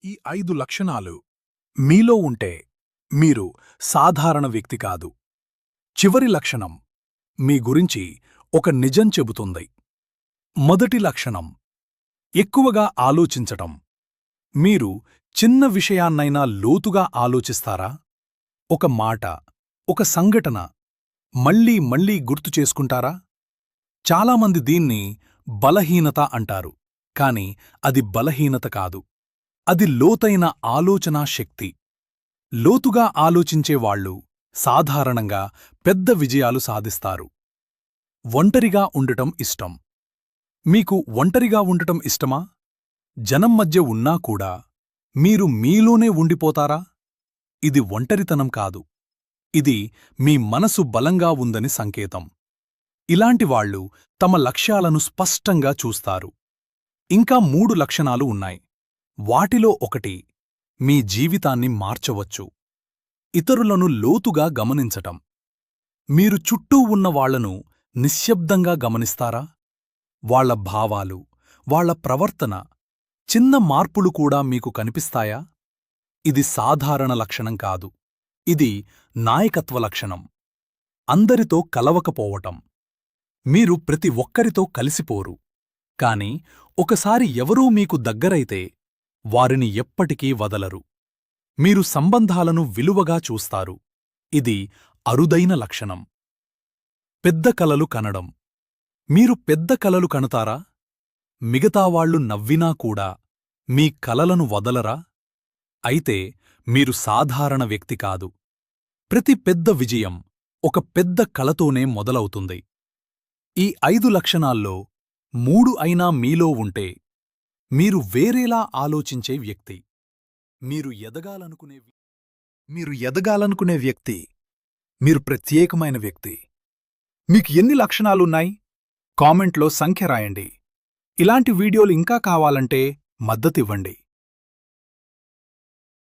ఈ 5 లక్షణాలు మీలో ఉంటే మీరు సాధారణ వ్యక్తి కాదు. చివరి లక్షణం మీ గురించి ఒక నిజం చెబుతుంది. మొదటి లక్షణం ఎక్కువగా ఆలోచించటం. మీరు చిన్న విషయాన్నైనా లోతుగా ఆలోచిస్తారా? ఒక మాట, ఒక సంఘటన మళ్ళీ మళ్ళీ గుర్తు చేసుకుంటారా? చాలామంది దీన్ని బలహీనత అంటారు, కాని అది బలహీనత కాదు. అది లోతైన ఆలోచనా శక్తి. లోతుగా ఆలోచించేవాళ్లు సాధారణంగా పెద్ద విజయాలు సాధిస్తారు. ఒంటరిగా ఉండటం ఇష్టం. మీకు ఒంటరిగా ఉండటం ఇష్టమా? జనం మధ్య ఉన్నా కూడా మీరు మీలోనే ఉండిపోతారా? ఇది ఒంటరితనం కాదు. ఇది మీ మనసు బలంగా ఉందని సంకేతం. ఇలాంటివాళ్లు తమ లక్ష్యాలను స్పష్టంగా చూస్తారు. ఇంకా 3 లక్షణాలు ఉన్నాయి. వాటిలో ఒకటి మీ జీవితాన్ని మార్చవచ్చు. ఇతరులను లోతుగా గమనించటం. మీరు చుట్టూ ఉన్న వాళ్లను నిశ్శబ్దంగా గమనిస్తారా? వాళ్ల భావాలు, వాళ్ల ప్రవర్తన, చిన్న మార్పులు కూడా మీకు కనిపిస్తాయా? ఇది సాధారణ లక్షణం కాదు. ఇది నాయకత్వ లక్షణం. అందరితో కలవకపోవటం. మీరు ప్రతి ఒక్కరితో కలిసిపోరు. కాని ఒకసారి ఎవరూ మీకు దగ్గరైతే వారిని ఎప్పటికీ వదలరు. మీరు సంబంధాలను విలువగా చూస్తారు. ఇది అరుదైన లక్షణం. పెద్ద కలలు కనడం. మీరు పెద్ద కలలు కనుతారా? మిగతావాళ్లు నవ్వినా కూడా మీ కలలను వదలరా? అయితే మీరు సాధారణ వ్యక్తి కాదు. ప్రతి పెద్ద విజయం ఒక పెద్ద కలతోనే మొదలవుతుంది. ఈ 5 లక్షణాల్లో 3 అయినా మీలో ఉంటే మీరు వేరేలా ఆలోచించే వ్యక్తి. మీరు ఎదగాలనుకునే వ్యక్తి. మీరు ప్రత్యేకమైన వ్యక్తి. మీకు ఎన్ని లక్షణాలున్నాయి? కామెంట్లో సంఖ్య రాయండి. ఇలాంటి వీడియోలు ఇంకా కావాలంటే మద్దతివ్వండి.